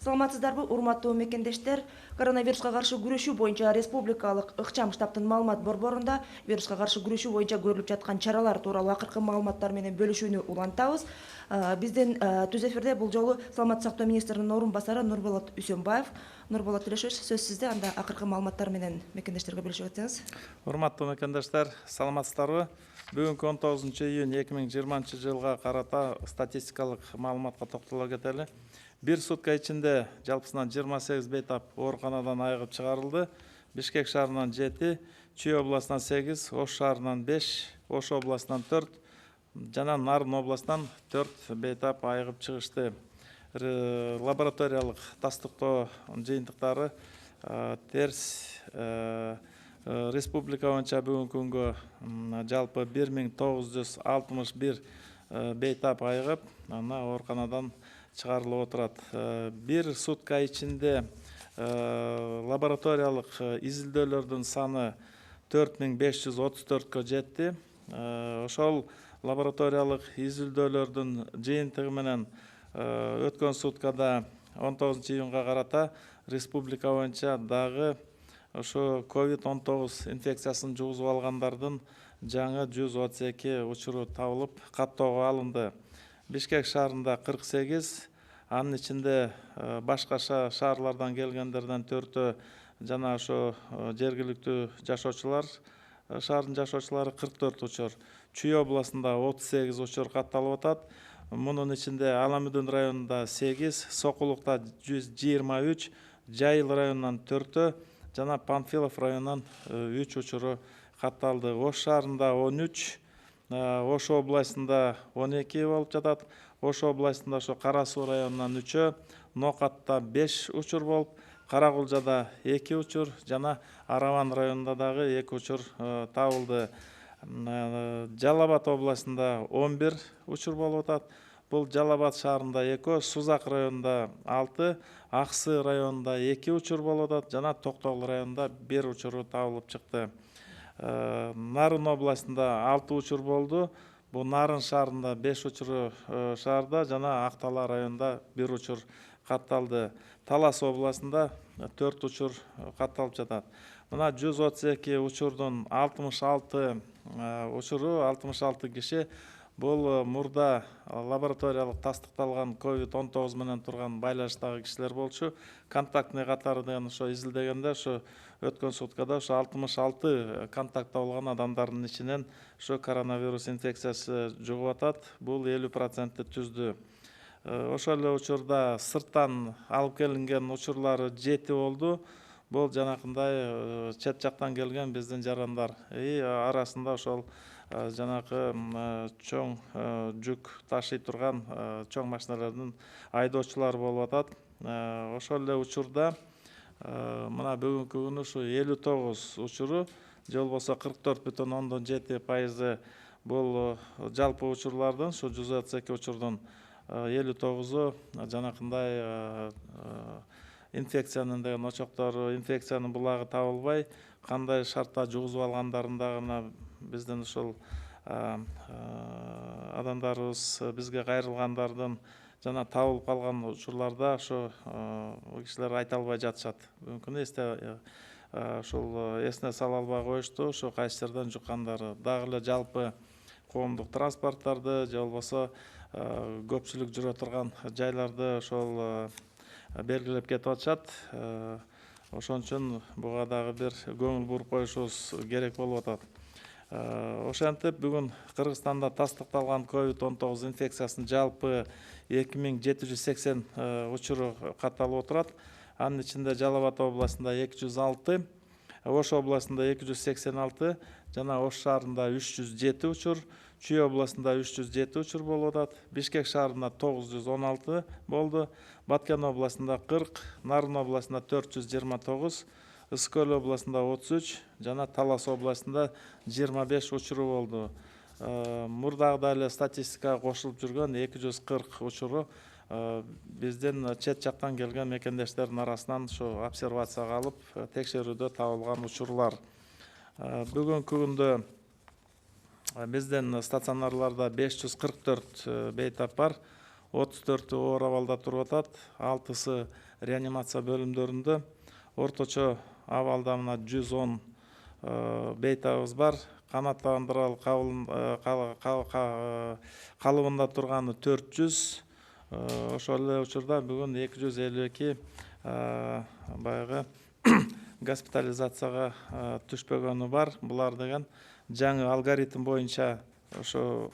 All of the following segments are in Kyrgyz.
Саламатсыздарбы, урматтуу мекендештер. Коронавируска каршы күрөшүү боюнча республикалык ыкчам штабтын маалымат борборунда вируска каршы күрөшүү боюнча көрүлүп жаткан чаралар тууралуу акыркы маалыматтар менен бөлүшүүнү улантабыз. Биздин түз эфирде бул жолу саламаттык сактоо министринин орун басары Нурболот Үсөнбаев. Нурболот Тилешевич, сөз сизде, анда акыркы маалыматтар менен мекендештерге бөлүшүп өтсөңүз. Урматтуу мекендештер, саламатсыздарбы? Бүгүнкү 19 июнь 2020 жылга карата статистикалык маалыматка токтоло кетели. Бир сутка ичинде жалпысынан 28 бейтап ооруканадан айыгып чыгарылды. Бишкек шаарынан 7, Чүй областынан 8, Ош шаарынан 5, Ош областынан 4, жана Нарын областынан 4 бейтап айыгып чыгышты. Лабораториялык тастыктоо жыйынтыктары терс республика боюнча бүгүнкү күнгө жалпы 1961 бейтап айыгып, ана ооруканадан чыгарылып отурат. Бир сутка ичинде лабораториялык изилдөөлөрдүн саны 4534-кө жетти. Ошол лабораториялык изилдөөлөрдүн жыйынтыгы менен өткөн суткада 19 июнга карата республика боюнча дагы ошо COVID-19 инфекциясын жугузуп алгандардын жаңы 132 учуру табылып, каттоого алынды. Бишкек шаарында 48, анын ичинде башка шаарлардан келгендерден 4, жана ошо жергиликтүү жашоочулар, шаардын жашоочулары 44 учур. Чүй областында 38 учур катталып атат. Мунун ичинде Аламүдүн районунда 8, Сокулукта 123, Жайыл районунан 4, жана Панфилов районунан 3 учуру катталды. Ош шаарында 13, Ош областында 12 болуп жатат. Ош областында ошо Кара Суу районунан 3, Нокатта 5 учур болуп, Каракулжада 2 учур, жана Араван районунда дагы 2 учур табылды. Жалал Абад областында 11 учур болуп атат. Бул Жалал Абад шаарында 2, Сузак районунда 6, Аксы районунда 2 учур болуп атат, жана Токтогул районунда 1 учуру табылып чыкты. Нарын областында 6 учур болду. Бул Нарын шаарында 5 учуру шаарда, жана Актала районунда 1 учур катталды. Талас областында 4 учур катталып жатат. Мына 132 учурдун 66 учуру, 66 киши бул мурда лабораториялык тастыкталган COVID-19 менен турган байланыштагы кишилер болчу. Контактный катары деген ошо изилдегенде ошо өткөн суткада ошо 66 контактта болгон адамдардын ичинен ошо коронавирус инфекциясы жугуп атат. Бул 50% түздү. Ошол эле учурда сырттан алып келинген учурлары 7 болду. Бул жанакындай чет жактан келген биздин жарандар. Арасында ошол жанакы чоң жүк ташый турган чоң машиналардын айдоочулары болуп атат. Ошол эле учурда мына бүгүнкү күнү ушу 59 учуру, же болбосо 44,7% бул жалпы учурлардын, ушу 132 учурдун 59-у жанакындай инфекциянын деген очоктору, инфекциянын булагы табылбай, кандай шартта жугузуп алгандарын дагы биздин ушул адамдарыбыз бизге кайрылгандардын жана табылып калган учурларда ошо кишилер айта албай жатышат. Мүмкүн ушул эсине сала албай коюшту, ошо кайсы жерден жуккандары. Дагы эле жалпы коомдук транспорттарды, же болбосо көпчүлүк жүрө турган жайларды ошол белгилеп кетип атышат. Ошон үчүн буга дагы бир көңүл буруп коюшубуз керек болуп атат. Ошентип бүгүн Кыргызстанда тастыкталган COVID-19 инфекциясынын жалпы 2780 учуру катталып отурат. Анын ичинде Жалал Абад областында 206, Ош областында 286, жана Ош шаарында 307 учур, Чүй областында 307 учур болуп атат. Бишкек шаарында 916 болду, Баткен областында 40, Нарын областында 429, Ысык-Көл областында 33, жана Талас областында 25 учуру болду. Мурдагы эле статистикага кошулуп жүргөн 240 учуру биздин чет жактан келген мекендештердин арасынан ушу обсервацияга алып, текшерүүдө табылган учурлар. Бүгүнкү күндө биздин стационарларда 544 бейтап бар. 34 оор абалда туруп атат, 6-сы реанимация бөлүмдөрүндө. Орточо абалда мына 110 бейтабыбыз бар. Канааттандырал калыбында турганы 400. Ошол эле учурда бүгүн 252 баягы госпитализацияга түшпөгөнү бар. Булар деген жаңы алгоритм боюнча ошо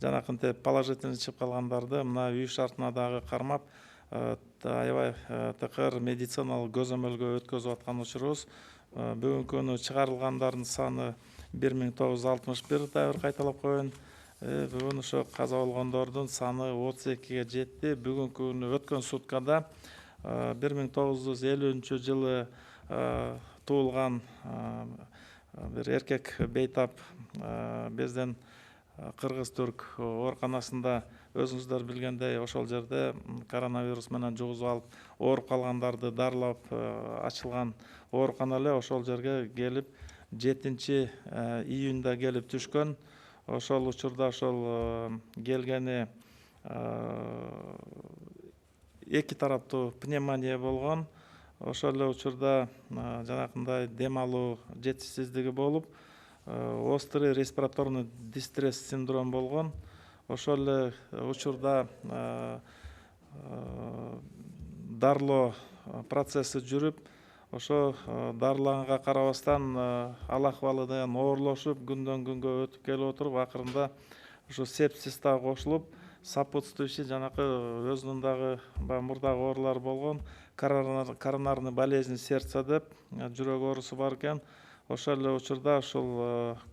жанакынтип положительный чыгып калгандарды мына үй шартына дагы кармап аябай тыкыр медициналык көзөмөлгө өткөзүп аткан учурубуз. Бүгүнкү күнү чыгарылгандардын саны 1961, дагы кайталап коеюн. Бүгүн ошо каза болгондордун саны 32-ге жетти. Бүгүнкү күнү өткөн суткада 1950 жылы туулган бир эркек бейтап бизден кыргыз-түрк ооруканасында өзүңүздөр билгендей ошол жерде коронавирус менен жугузуп алып ооруп калгандарды дарылап ачылган оорукана эле ошол жерге келип 7-июнда келип түшкөн. Ошол учурда ошол келгени 2 тараптуу пневмония болгон. Ошол эле учурда жанакындай дем алуу жетишсиздиги болуп, острый респираторный дистресс синдром болгон. Ошол эле учурда дарылоо процесси жүрүп, ошо дарылаганга карабастан ал акыбалы деген оорлошуп, күндөн күнгө өтүп келип отуруп, акырында ошо сепсис дагы кошулуп, сопутствующий жанакы өзүнүн дагы мурдагы оорулар болгон, коронарный болезнь сердца деп жүрөк оорусу бар экен. Ошол эле учурда ушул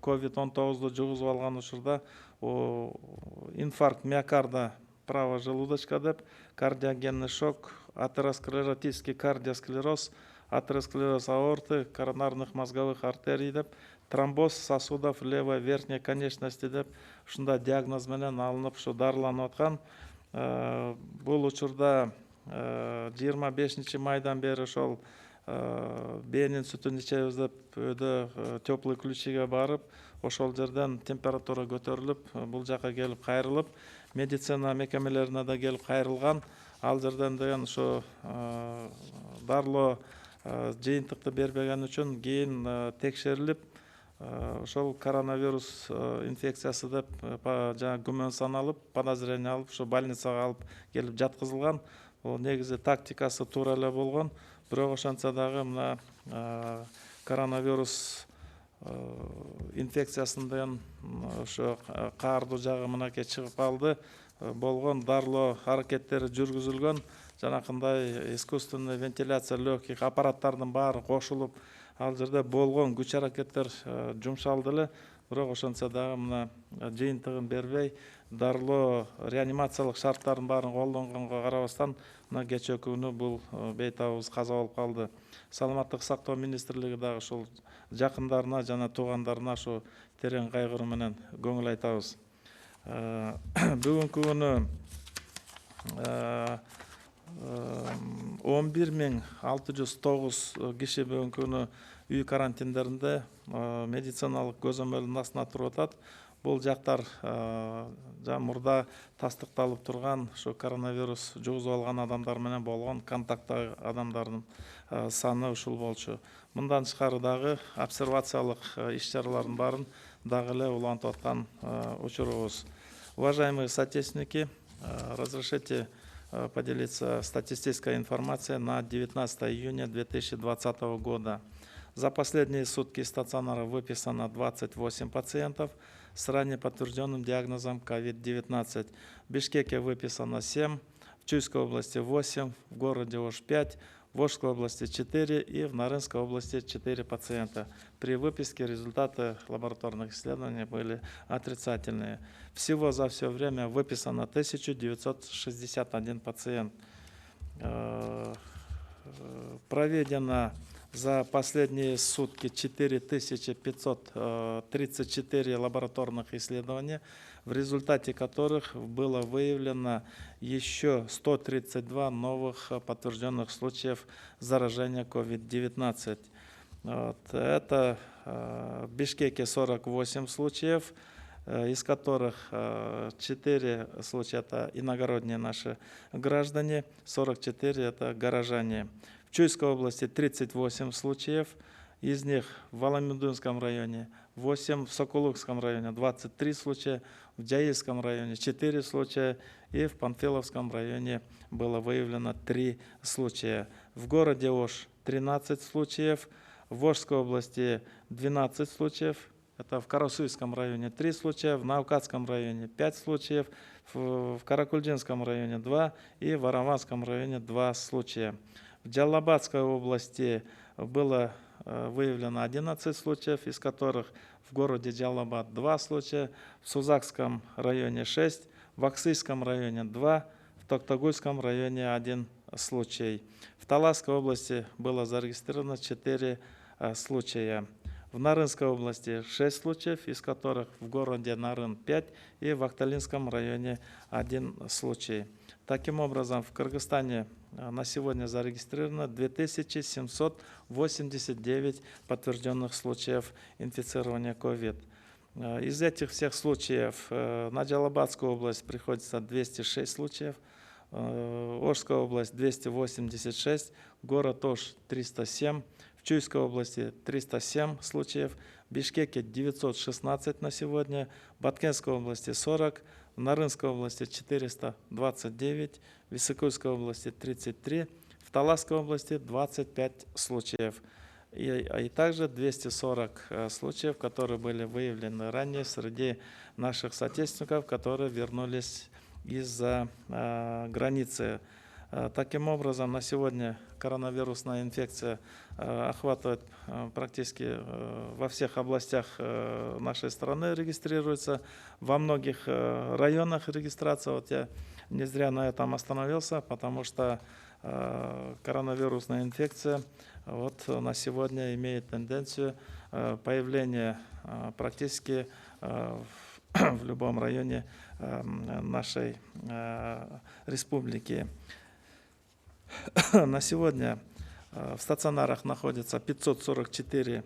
COVID-19 жугузуп алган учурда инфаркт миокарда, правая желудочка деп, кардиогенный шок, атеросклеротический кардиосклероз, атеросклероз аорты, коронарных мозговых артерий деп, тромбоз сосудов левой верхней конечности деп ушундай диагноз менен алынып ушу дарыланып аткан. Бул учурда 25 майдан бери ошол бээнин сүтүн ичебиз деп өйдө теплый ключиге барып, ошол жерден температура көтөрүлүп, бул жака келип кайрылып, медицина мекемелерине да келип кайрылган. Ал жерден деген ошо дарылоо жыйынтыкты бербеген үчүн кийин текшерилип, ошол коронавирус инфекциясы деп жана күмөн саналып, подозрение алып, ошо больницага алып келип жаткызылган. Ол негизи тактикасы туура эле болгон. Бирок ошентсе дагы мына коронавирус инфекциясынан ошо каардуу жагы мынакей чыгып калды. Болгон дарылоо аракеттери жүргүзүлгөн. Жанакындай искусственный вентиляция легких аппараттардын баары кошулуп, ал жерде болгон күч аракеттер жумшалды эле. Бирок ошентсе дагы мына жыйынтыгын бербей, дарылоо реанимациялык шарттардын баарын колдонгонго карабастан, мына кечээ күнү бул бейтабыбыз каза болуп калды. Саламаттык сактоо министрлиги дагы ушул жакындарына жана туугандарына ошо терең кайгыруу менен көңүл айтабыз. Бүгүнкү күнү 11.609 киши бүгүнкү күнү үй карантиндеринде медициналык көзөмөлдүн астында туруп атат. Бул жактар мурда тастыкталып турган ошо коронавирус жугузуп алган адамдар менен болгон контакттагы адамдардын саны ушул болчу. Мындан тышкары дагы обсервациялык иш-чаралардын баарын дагы эле улантып аткан учурубуз. Уважаемые соотечественники, разрешите поделиться статистической информацией на 19 июня 2020 года. За последние сутки из стационара выписано 28 пациентов с ранее подтвержденным диагнозом COVID-19. В Бишкеке выписано 7, в Чуйской области 8, в городе Ош 5, в Ошской области 4 и в Нарынской области 4 пациента. При выписке результаты лабораторных исследований были отрицательные. Всего за все время выписано 1961 пациент. Проведено за последние сутки 4534 лабораторных исследования, в результате которых было выявлено еще 132 новых подтвержденных случаев заражения COVID-19. Это в Бишкеке 48 случаев, из которых 4 случая это иногородние наши граждане, 44 это горожане. В Чуйской области 38 случаев, из них в Валамюдынском районе 8, в Сокулукском районе 23 случая, в Джаильском районе 4 случая и в Панфиловском районе было выявлено 3 случая. В городе Ош 13 случаев, в Ошской области 12 случаев, это в Карасуйском районе 3 случая, в Наукатском районе 5 случаев, в Каракульдинском районе 2 и в Араванском районе 2 случая. В Джалабадской области было выявлено 11 случаев, из которых в городе Джалабад 2 случая, в Сузакском районе 6, в Аксыйском районе 2, в Токтагульском районе 1 случай. В Таласской области было зарегистрировано 4 случая. В Нарынской области 6 случаев, из которых в городе Нарын 5 и в Акталинском районе 1 случай. Таким образом, в Кыргызстане на сегодня зарегистрировано 2789 подтвержденных случаев инфицирования COVID. Из этих всех случаев на Джалабадскую область приходится 206 случаев, Ошская область 286, город Ош 307, в Чуйской области 307 случаев, в Бишкеке 916 на сегодня, в Баткенской области 40, в Нарынской области 429, в Иссыкульской области 33, в Таласской области 25 случаев. И также 240 случаев, которые были выявлены ранее среди наших соотечественников, которые вернулись из-за границы. Таким образом, на сегодня коронавирусная инфекция охватывает практически во всех областях нашей страны, регистрируется, во многих районах регистрация. Вот я не зря на этом остановился, потому что коронавирусная инфекция вот на сегодня имеет тенденцию появления практически в любом районе нашей республики. На сегодня в стационарах находится 544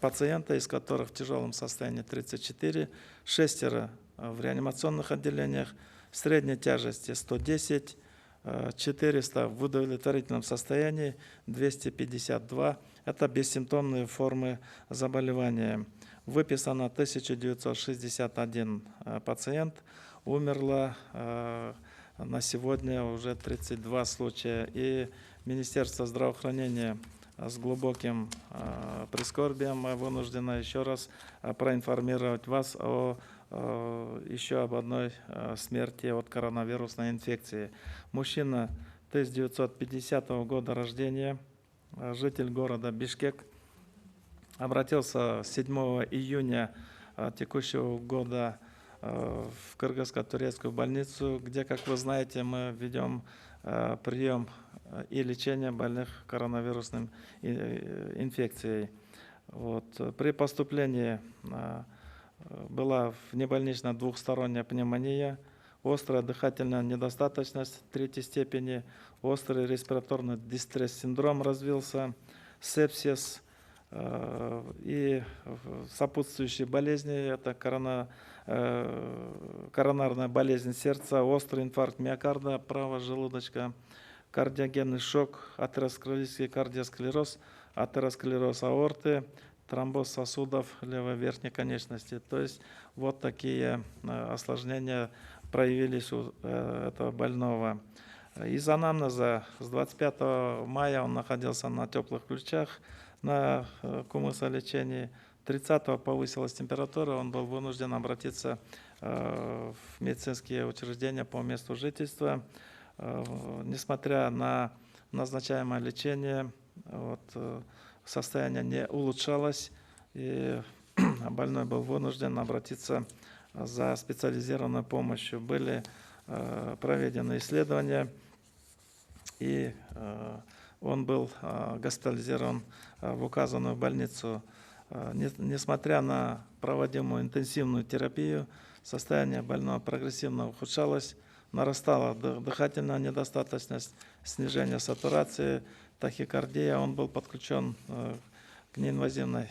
пациента, из которых в тяжелом состоянии 34, 6 в реанимационных отделениях, средней тяжести 110, 400 в удовлетворительном состоянии, 252. Это бессимптомные формы заболевания. Выписано 1961 пациент, умерло на сегодня уже 32 случая. И Министерство здравоохранения с глубоким прискорбием вынуждено еще раз проинформировать вас о еще об одной смерти от коронавирусной инфекции. Мужчина 1950 года рождения, житель города Бишкек, обратился 7 июня текущего года в Кыргызско-турецкую больницу, где, как вы знаете, мы ведем прием и лечение больных коронавирусной инфекцией. Вот. При поступлении была внебольничная двухсторонняя пневмония, острая дыхательная недостаточность 3 степени, острый респираторный дистресс-синдром развился, сепсис и сопутствующие болезни, это коронарная болезнь сердца, острый инфаркт миокарда, правого желудочка, кардиогенный шок, атеросклеротический кардиосклероз, атеросклероз аорты, тромбоз сосудов левой верхней конечности. То есть вот такие осложнения проявились у этого больного. Из анамнеза с 25 мая он находился на теплых ключах, на кумысолечении. 30-го повысилась температура, он был вынужден обратиться в медицинские учреждения по месту жительства. Несмотря на назначаемое лечение, состояние не улучшалось, и больной был вынужден обратиться за специализированной помощью. Были проведены исследования, и он был госпитализирован в указанную больницу. Несмотря на проводимую интенсивную терапию, состояние больного прогрессивно ухудшалось, нарастала дыхательная недостаточность, снижение сатурации, тахикардия. Он был подключен к неинвазивной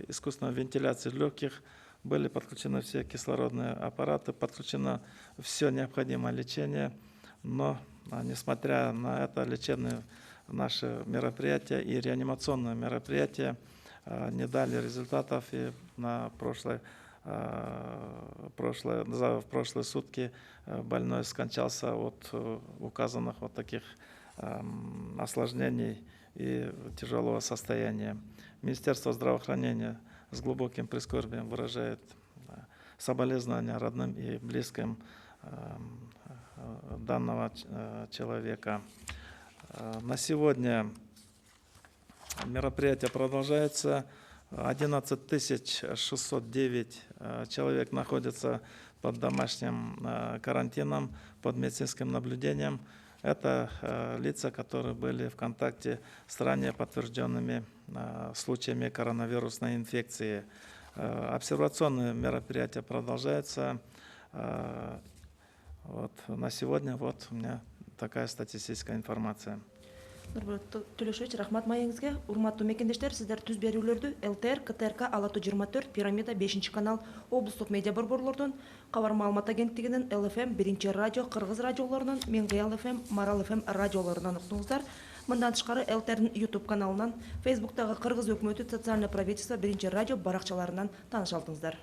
искусственной вентиляции легких, были подключены все кислородные аппараты, подключено все необходимое лечение, но несмотря на это лечебные наши мероприятия и реанимационные мероприятия не дали результатов, и в прошлые сутки больной скончался от указанных вот таких осложнений и тяжелого состояния. Министерство здравоохранения с глубоким прискорбием выражает соболезнования родным и близким данного человека. На сегодня мероприятие продолжается. 11 609 человек находятся под домашним карантином, под медицинским наблюдением. Это лица, которые были в контакте с ранее подтвержденными случаями коронавирусной инфекции. Обсервационные мероприятия продолжаются. Вот на сегодня вот у меня такая статистическая информация. Нурболот Төлөшевич, рахмат маеңизге. Урматтуу мекендештер, сиздер түз берүүлөрдү ЛТР, КТРК, Алатуу 24, Пирамида 5 канал, облустук медиа борборлордун, Кабар маалымат агенттигинин ЛФМ 1 радио, Кыргыз радиолорунун, Меңгей ФМ, Марал ФМ радиолорунан уктуңуздар. Мындан тышкары ЛТРдин YouTube каналынан, Facebooктагы Кыргыз өкмөтү социальное правительство 1 радио баракчаларынан тааныша алдыңыздар.